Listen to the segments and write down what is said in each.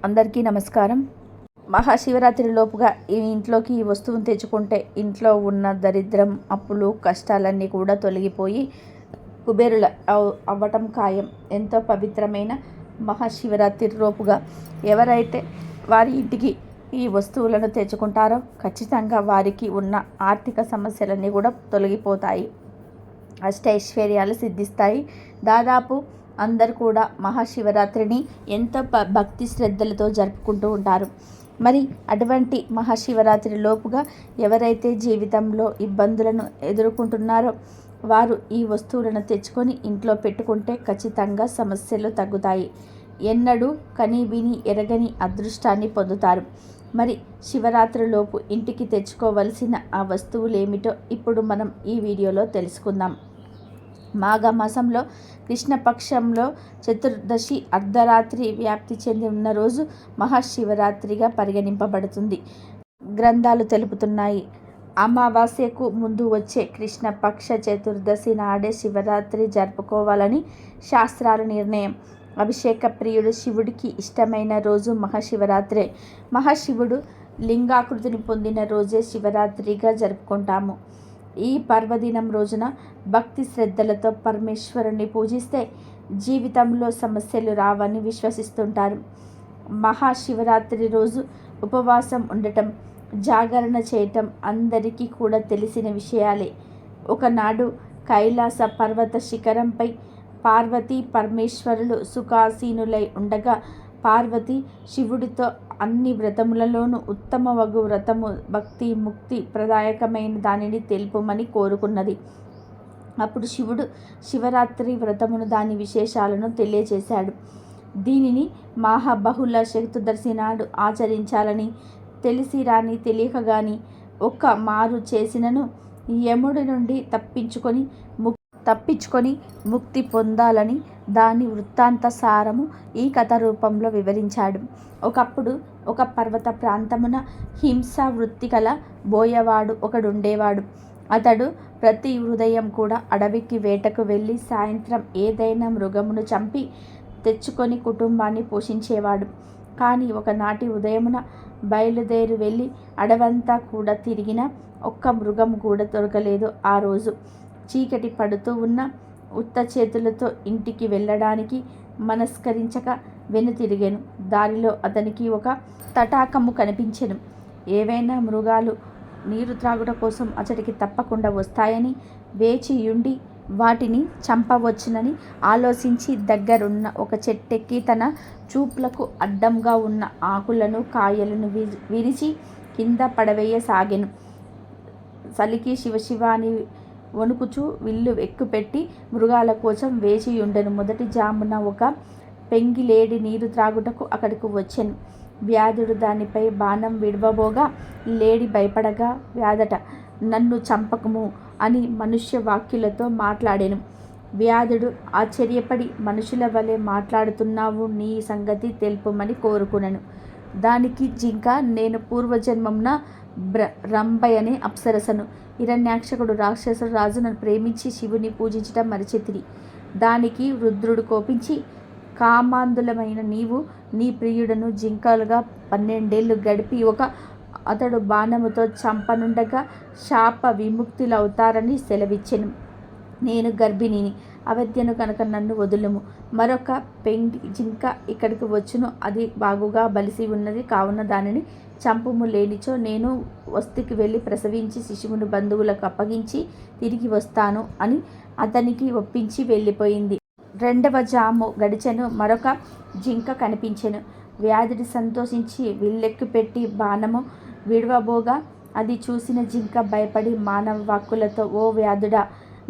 అందరికీ నమస్కారం. మహాశివరాత్రి లోపుగా ఈ ఇంట్లోకి ఈ వస్తువును తెచ్చుకుంటే ఇంట్లో ఉన్న దరిద్రం, అప్పులు, కష్టాలన్నీ కూడా తొలగిపోయి కుబేరుల అవ్వటం ఖాయం. ఎంతో పవిత్రమైన మహాశివరాత్రి లోపుగా ఎవరైతే వారి ఇంటికి ఈ వస్తువులను తెచ్చుకుంటారో ఖచ్చితంగా వారికి ఉన్న ఆర్థిక సమస్యలన్నీ కూడా తొలగిపోతాయి. అష్టైశ్వర్యాలు సిద్ధిస్తాయి. దాదాపు అందరు కూడా మహాశివరాత్రిని ఎంతో భక్తి శ్రద్ధలతో జరుపుకుంటూ ఉంటారు. మరి అటువంటి మహాశివరాత్రి లోపుగా ఎవరైతే జీవితంలో ఇబ్బందులను ఎదుర్కొంటున్నారో వారు ఈ వస్తువులను తెచ్చుకొని ఇంట్లో పెట్టుకుంటే ఖచ్చితంగా సమస్యలు తగ్గుతాయి. ఎన్నడూ కని విని ఎరగని అదృష్టాన్ని పొందుతారు. మరి శివరాత్రిలోపు ఇంటికి తెచ్చుకోవలసిన ఆ వస్తువులు ఏమిటో ఇప్పుడు మనం ఈ వీడియోలో తెలుసుకుందాం. మాఘమాసంలో కృష్ణపక్షంలో చతుర్దశి అర్ధరాత్రి వ్యాప్తి చెంది ఉన్న రోజు మహాశివరాత్రిగా పరిగణింపబడుతుంది. గ్రంథాలు తెలుపుతున్నాయి. అమావాస్యకు ముందు వచ్చే కృష్ణపక్ష చతుర్దశి నాడే శివరాత్రి జరుపుకోవాలని శాస్త్రాల నిర్ణయం. అభిషేక ప్రియుడు శివుడికి ఇష్టమైన రోజు మహాశివరాత్రే. మహాశివుడు లింగాకృతిని పొందిన రోజే శివరాత్రిగా జరుపుకుంటాము. ఈ పర్వదినం రోజున భక్తి శ్రద్ధలతో పరమేశ్వరుని పూజిస్తే జీవితంలో సమస్యలు రావని విశ్వసిస్తుంటారు. మహాశివరాత్రి రోజు ఉపవాసం ఉండటం, జాగరణ చేయటం అందరికీ కూడా తెలిసిన విషయాలే. ఒకనాడు కైలాస పర్వత శిఖరంపై పార్వతీ పరమేశ్వరులు సుఖాసీనులై ఉండగా పార్వతి శివుడితో అన్ని వ్రతములలోనూ ఉత్తమవగు వ్రతము భక్తి ముక్తి ప్రదాయకమైన దానిని తెలుపమని కోరుకున్నది. అప్పుడు శివుడు శివరాత్రి వ్రతమును దాని విశేషాలను తెలియజేశాడు. దీనిని మహాబహుళ చతుర్దశి నాడు ఆచరించాలని తెలిసి రాని తెలియక గాని ఒక్క మారు చేసినను యముడి నుండి తప్పించుకొని ముక్తి పొందాలని దాని వృత్తాంత సారము ఈ కథ రూపంలో వివరించాడు. ఒకప్పుడు ఒక పర్వత ప్రాంతమున హింసా వృత్తి గల బోయవాడు ఒకడుండేవాడు. అతడు ప్రతి ఉదయం కూడా అడవికి వేటకు వెళ్ళి సాయంత్రం ఏదైనా మృగమును చంపి తెచ్చుకొని కుటుంబాన్ని పోషించేవాడు. కానీ ఒకనాటి ఉదయమున బయలుదేరి వెళ్ళి అడవంతా కూడా తిరిగిన ఒక్క మృగం కూడా దొరకలేదు. ఆ రోజు చీకటి పడుతూ ఉన్న ఉత్త చేతులతో ఇంటికి వెళ్ళడానికి మనస్కరించక వెనుతిరిగెను. దారిలో అతనికి ఒక తటాకము కనిపించెను. ఏవైనా మృగాలు నీరు త్రాగుట కోసం అతడికి తప్పకుండా వస్తాయని వేచియుండి వాటిని చంపవచ్చునని ఆలోచించి దగ్గరున్న ఒక చెట్టెక్కి తన చూపులకు అడ్డంగా ఉన్న ఆకులను కాయలను విరిచి కింద పడవేయసాగెను. చలికి శివశివాని వణుకుచూ విల్లు ఎక్కుపెట్టి మృగాల కోసం వేచియుండెను. మొదటి జామున ఒక పెంగిలేడి నీరు త్రాగుటకు అక్కడికి వచ్చెను. వ్యాధుడు దానిపై బాణం విడవబోగా లేడి భయపడగా వ్యాధట నన్ను చంపకము అని మనుష్య వాక్యులతో మాట్లాడెను. వ్యాధుడు ఆశ్చర్యపడి మనుషుల వలె మాట్లాడుతున్నావు, నీ సంగతి తెలుపమని కోరుకునెను. దానికి జింక, నేను పూర్వజన్మమున రంభ అనే అప్సరసను. హిరణ్యాక్షకుడు రాక్షసుడు రాజును ప్రేమించి శివుని పూజించటం మరిచితిరి. దానికి రుద్రుడు కోపించి, కామాంధులమైన నీవు నీ ప్రియుడను జింకలుగా 12 ఏళ్ళు గడిపి అతడు బాణముతో చంపనుండగా శాప విముక్తులవుతారని సెలవిచ్చెను. నేను గర్భిణిని, అవిద్యను కనుక నన్ను వదులుము. మరొక పెంగి జింక ఇక్కడికి వచ్చును, అది బాగుగా బలిసి ఉన్నది, కావున దానిని చంపుము, లేనిచో నేను వస్తికి వెళ్ళి ప్రసవించి శిశువును బంధువులకు అప్పగించి తిరిగి వస్తాను అని అతనికి ఒప్పించి వెళ్ళిపోయింది. 2వ జాము గడిచెను. మరొక జింక కనిపించెను. వ్యాధుడి సంతోషించి విల్లెక్కి పెట్టి బాణము విడవబోగా అది చూసిన జింక భయపడి మానవ వాక్కులతో, ఓ వ్యాధుడా,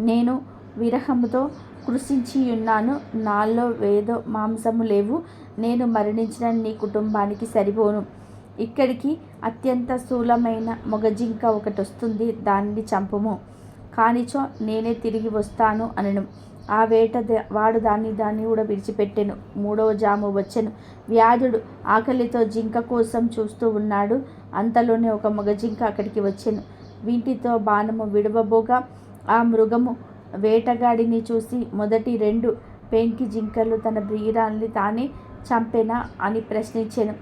నేను విరహముతో కృషించియున్నాను, నాలో వేదో మాంసము లేవు, నేను మరణించిన నీ కుటుంబానికి సరిపోను. ఇక్కడికి అత్యంత స్థూలమైన మొగజింక ఒకటి వస్తుంది, దానిని చంపుము, కానిచో నేనే తిరిగి వస్తాను అనెను. ఆ వాడు దాన్ని కూడా విడిచిపెట్టెను. 3వ జాము వచ్చెను. వ్యాధుడు ఆకలితో జింక కోసం చూస్తూ ఉన్నాడు. అంతలోనే ఒక మగజింక అక్కడికి వచ్చెను. వీటితో బాణము విడవబోగా ఆ మృగము వేటగాడిని చూసి మొదటి 2 పెంకి జింకలు తన ప్రియురాల్ని తానే చంపెనా అని ప్రశ్నించాను.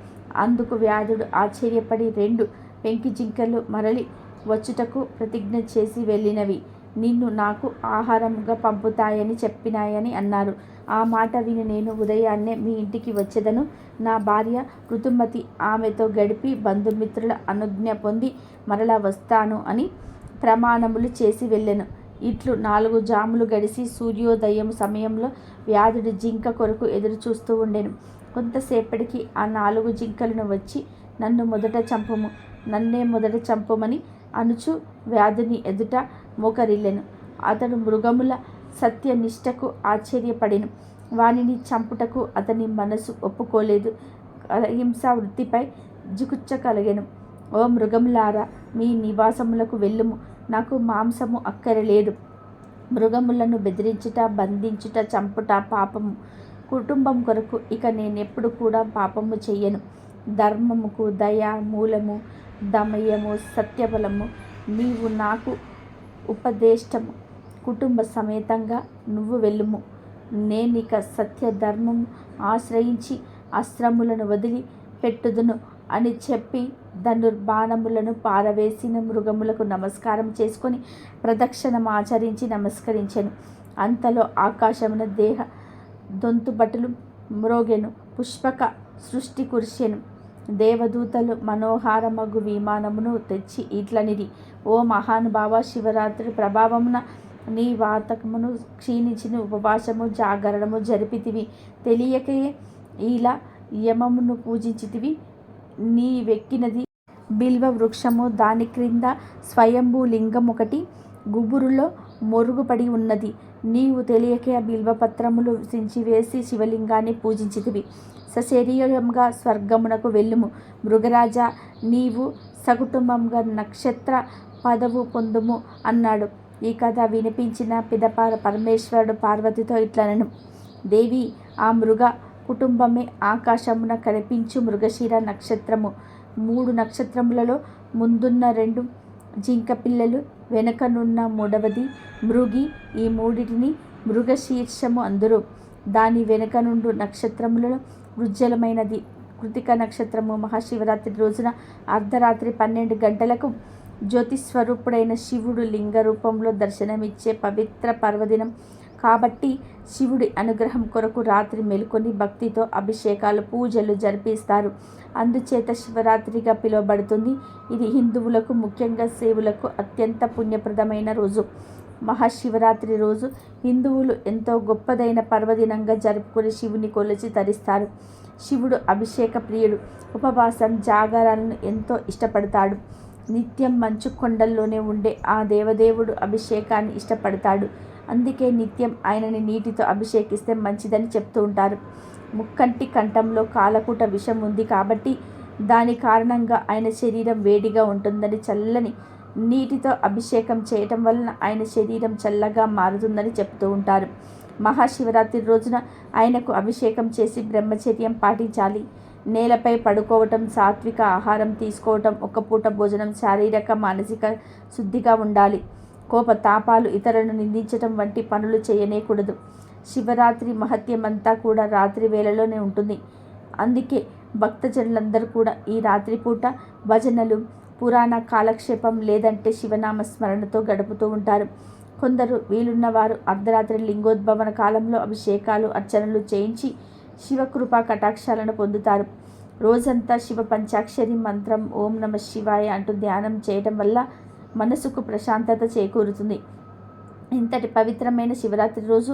అందుకు వ్యాధుడు ఆశ్చర్యపడి 2 పెంకి జింకలు మరలి వచ్చుటకు ప్రతిజ్ఞ చేసి వెళ్ళినవి నిన్ను నాకు ఆహారంగా పంపుతాయని చెప్పినాయని అన్నారు. ఆ మాట విని నేను ఉదయాన్నే మీ ఇంటికి వచ్చేదను. నా భార్య ఋతుమతి ఆమెతో గడిపి బంధుమిత్రుల అనుజ్ఞ పొంది మరలా వస్తాను అని ప్రమాణములు చేసి వెళ్ళెను. ఇట్లు 4 జాములు గడిసి సూర్యోదయం సమయంలో వ్యాధుడి జింక కొరకు ఎదురు చూస్తూ ఉండెను. కొంతసేపటికి ఆ 4 జింకలను వచ్చి నన్ను మొదట చంపుము, నన్నే మొదట చంపుమని అనుచు వ్యాధుని ఎదుట మోకరిల్లెను. అతడు మృగముల సత్యనిష్టకు ఆశ్చర్యపడెను. వానిని చంపుటకు అతని మనసు ఒప్పుకోలేదు. హింసా వృత్తిపై జిగుప్స కలిగెను. ఓ మృగములారా, మీ నివాసములకు వెళ్ళుము, నాకు మాంసము అక్కరలేదు. మృగములను బెదిరించుట, బంధించుట, చంపుట పాపము. కుటుంబం కొరకు ఇక నేనెప్పుడు కూడా పాపము చెయ్యను. ధర్మముకు దయ మూలము, దమయము సత్యబలము. నీవు నాకు ఉపదేష్టము. కుటుంబ సమేతంగా నువ్వు వెళ్ళుము. నేనిక సత్యధర్మము ఆశ్రయించి అస్త్రములను వదిలి పెట్టుదును అని చెప్పి ధనుర్బాణములను పారవేసిన మృగములకు నమస్కారం చేసుకొని ప్రదక్షిణమాచరించి నమస్కరించెను. అంతలో ఆకాశమున దేహ దొంతుబటులు మ్రోగెను. పుష్పక సృష్టి కురిసెను. దేవదూతలు మనోహారమగు విమానమును తెచ్చి ఇట్లనిది: ఓ మహానుభావ, శివరాత్రి ప్రభావమున నీ వాతకమును క్షీణించిన ఉపవాసము జాగరణము జరిపితివి. తెలియకే ఇలా యమమును పూజించితివి. నీ వెక్కినది బిల్వ వృక్షము, దాని క్రింద స్వయంభూ లింగం ఒకటి గుబురులో మొరుగుపడి ఉన్నది. నీవు తెలియకే ఆ బిల్వపత్రములు సించివేసి శివలింగాన్ని పూజించితివి. సశరీరంగా స్వర్గమునకు వెళ్ళుము. మృగరాజా, నీవు సకుటుంబంగా నక్షత్ర పదవు పొందుము అన్నాడు. ఈ కథ వినిపించిన పిదప పరమేశ్వరుడు పార్వతితో ఇట్లనెను: దేవి, ఆ మృగ కుటుంబమే ఆకాశమున కనిపించు మృగశిర నక్షత్రము. 3 నక్షత్రములలో ముందున్న 2 జింక పిల్లలు, వెనుకనున్న 3వది మృగి. ఈ 3టిని మృగశీర్షము అందురు. దాని వెనుక నుండు నక్షత్రములలో ఉజ్వలమైనది కృతిక నక్షత్రము. మహాశివరాత్రి రోజున అర్ధరాత్రి 12 గంటలకు జ్యోతిస్వరూపుడైన శివుడు లింగ రూపంలో దర్శనమిచ్చే పవిత్ర పర్వదినం కాబట్టి శివుడి అనుగ్రహం కొరకు రాత్రి మేల్కొని భక్తితో అభిషేకాలు, పూజలు జరిపిస్తారు. అందుచేత శివరాత్రిగా పిలువబడుతుంది. ఇది హిందువులకు, ముఖ్యంగా శైవులకు అత్యంత పుణ్యప్రదమైన రోజు. మహాశివరాత్రి రోజు హిందువులు ఎంతో గొప్పదైన పర్వదినంగా జరుపుకొని శివుని కొలిచి తరిస్తారు. శివుడు అభిషేక ప్రియుడు. ఉపవాసం, జాగారాలను ఎంతో ఇష్టపడతాడు. నిత్యం మంచు కొండల్లోనే ఉండే ఆ దేవదేవుడు అభిషేకాన్ని ఇష్టపడతాడు. అందుకే నిత్యం ఆయనని నీటితో అభిషేకిస్తే మంచిదని చెప్తూ ఉంటారు. ముక్కంటి కంఠంలో కాలకూట విషం ఉంది కాబట్టి దాని కారణంగా ఆయన శరీరం వేడిగా ఉంటుందని, చల్లని నీటితో అభిషేకం చేయటం వలన ఆయన శరీరం చల్లగా మారుతుందని చెప్తూ ఉంటారు. మహాశివరాత్రి రోజున ఆయనకు అభిషేకం చేసి బ్రహ్మచర్యం పాటించాలి. నేలపై పడుకోవటం, సాత్విక ఆహారం తీసుకోవటం, ఒక పూట భోజనం, శారీరక మానసిక శుద్ధిగా ఉండాలి. కోపతాపాలు, ఇతరులను నిందించటం వంటి పనులు చేయనేకూడదు. శివరాత్రి మహత్యమంతా కూడా రాత్రి వేళలోనే ఉంటుంది. అందుకే భక్తజనులందరూ కూడా ఈ రాత్రిపూట భజనలు, పురాణ కాలక్షేపం లేదంటే శివనామ స్మరణతో గడుపుతూ ఉంటారు. కొందరు వీలున్నవారు అర్ధరాత్రి లింగోద్భవన కాలంలో అభిషేకాలు, అర్చనలు చేయించి శివకృపా కటాక్షాలను పొందుతారు. రోజంతా శివ పంచాక్షరి మంత్రం ఓం నమ శివాయ అంటూ ధ్యానం చేయటం వల్ల మనసుకు ప్రశాంతత చేకూరుతుంది. ఇంతటి పవిత్రమైన శివరాత్రి రోజు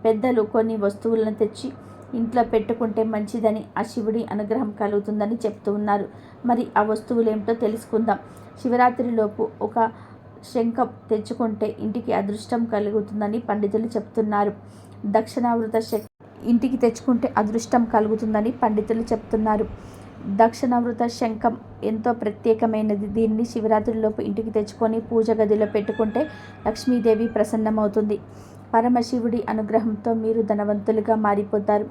పెద్దలు కొన్ని వస్తువులను తెచ్చి ఇంట్లో పెట్టుకుంటే మంచిదని, ఆ శివుడి అనుగ్రహం కలుగుతుందని చెప్తూ ఉన్నారు. మరి ఆ వస్తువులు ఏమిటో తెలుసుకుందాం. శివరాత్రిలోపు ఒక శంఖం తెచ్చుకుంటే ఇంటికి అదృష్టం కలుగుతుందని పండితులు చెప్తున్నారు. దక్షిణావృత ఇంటికి తెచ్చుకుంటే అదృష్టం కలుగుతుందని పండితులు చెప్తున్నారు. దక్షిణావృత శంఖం ఎంతో ప్రత్యేకమైనది. దీన్ని శివరాత్రిలోపు ఇంటికి తెచ్చుకొని పూజ గదిలో పెట్టుకుంటే లక్ష్మీదేవి ప్రసన్నమవుతుంది. పరమశివుడి అనుగ్రహంతో మీరు ధనవంతులుగా మారిపోతారు.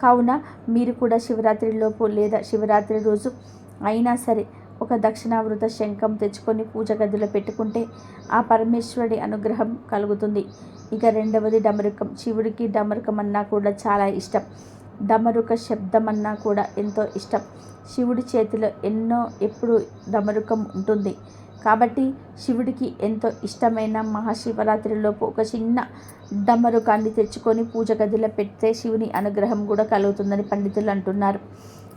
కావున మీరు కూడా శివరాత్రిలోపు లేదా శివరాత్రి రోజు అయినా సరే ఒక దక్షిణావృత శంఖం తెచ్చుకొని పూజ గదిలో పెట్టుకుంటే ఆ పరమేశ్వరుడి అనుగ్రహం కలుగుతుంది. ఇక రెండవది డమరుకం. శివుడికి డమరుకం అన్నా కూడా చాలా ఇష్టం. డమరుక శబ్దమన్నా కూడా ఎంతో ఇష్టం. శివుడి చేతిలో ఎప్పుడు డమరుకం ఉంటుంది కాబట్టి శివుడికి ఎంతో ఇష్టమైన మహాశివరాత్రిలోపు ఒక చిన్న డమరుకాన్ని తెచ్చుకొని పూజ గదిలో పెడితే శివుని అనుగ్రహం కూడా కలుగుతుందని పండితులు అంటున్నారు.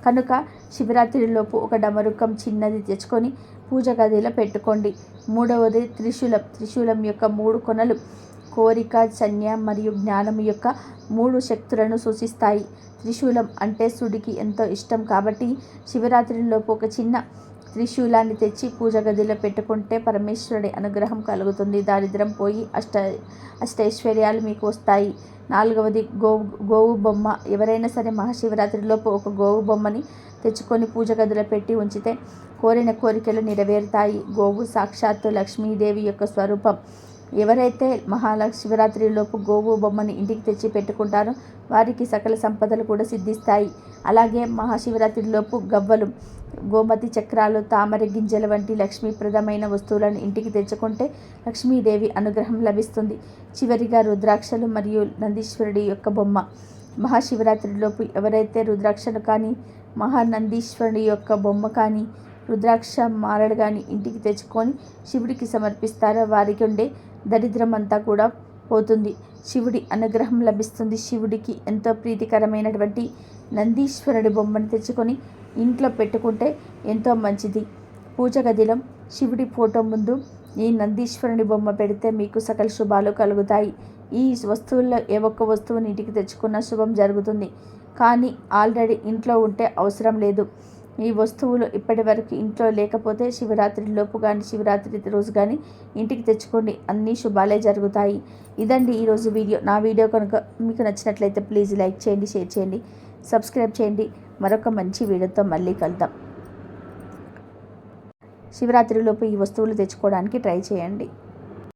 కనుక శివరాత్రిలోపు ఒక డమరుకం చిన్నది తెచ్చుకొని పూజ గదిలో పెట్టుకోండి. మూడవది త్రిశూలం. త్రిశూలం యొక్క 3 కొనలు కోరిక, సంజ్ఞ మరియు జ్ఞానం యొక్క 3 శక్తులను సూచిస్తాయి. త్రిశూలం అంటే శివుడికి ఎంతో ఇష్టం కాబట్టి శివరాత్రిలోపు ఒక చిన్న త్రిశూలాన్ని తెచ్చి పూజ గదిలో పెట్టుకుంటే పరమేశ్వరుడి అనుగ్రహం కలుగుతుంది. దారిద్ర్యం పోయి అష్టైశ్వర్యాలు మీకు వస్తాయి. 4వది గోవు బొమ్మ. ఎవరైనా సరే మహాశివరాత్రిలోపు ఒక గోవు బొమ్మని తెచ్చుకొని పూజ గదిలో పెట్టి ఉంచితే కోరిన కోరికలు నెరవేరుతాయి. గోవు సాక్షాత్తు లక్ష్మీదేవి యొక్క స్వరూపం. ఎవరైతే శివరాత్రిలోపు గోవు బొమ్మని ఇంటికి తెచ్చి పెట్టుకుంటారో వారికి సకల సంపదలు కూడా సిద్ధిస్తాయి. అలాగే మహాశివరాత్రిలోపు గవ్వలు, గోమతి చక్రాలు, తామర గింజల వంటి లక్ష్మీప్రదమైన వస్తువులను ఇంటికి తెచ్చుకుంటే లక్ష్మీదేవి అనుగ్రహం లభిస్తుంది. చివరిగా రుద్రాక్షలు మరియు నందీశ్వరుడి యొక్క బొమ్మ. మహాశివరాత్రిలోపు ఎవరైతే రుద్రాక్షలు కానీ, మహానందీశ్వరుడి యొక్క బొమ్మ కానీ, రుద్రాక్ష మాలలు కానీ ఇంటికి తెచ్చుకొని శివుడికి సమర్పిస్తారో వారికి ఉండే దరిద్రం అంతా కూడా పోతుంది. శివుడి అనుగ్రహం లభిస్తుంది. శివుడికి ఎంతో ప్రీతికరమైనటువంటి నందీశ్వరుడి బొమ్మను తెచ్చుకొని ఇంట్లో పెట్టుకుంటే ఎంతో మంచిది. పూజ గదిలో శివుడి ఫోటో ముందు ఈ నందీశ్వరుని బొమ్మ పెడితే మీకు సకల శుభాలు కలుగుతాయి. ఈ వస్తువుల్లో ఏ ఒక్క వస్తువుని ఇంటికి తెచ్చుకున్న శుభం జరుగుతుంది. కానీ ఆల్రెడీ ఇంట్లో ఉంటే అవసరం లేదు. ఈ వస్తువులు ఇప్పటి వరకు ఇంట్లో లేకపోతే శివరాత్రిలోపు కానీ శివరాత్రి రోజు కానీ ఇంటికి తెచ్చుకోండి, అన్ని శుభాలే జరుగుతాయి. ఇదండి ఈరోజు వీడియో. నా వీడియో కనుక మీకు నచ్చినట్లయితే ప్లీజ్ లైక్ చేయండి, షేర్ చేయండి, సబ్స్క్రైబ్ చేయండి. మరొక మంచి వీడియోతో మళ్ళీ కలుద్దాం. శివరాత్రిలోపు ఈ వస్తువులు తెచ్చుకోవడానికి ట్రై చేయండి.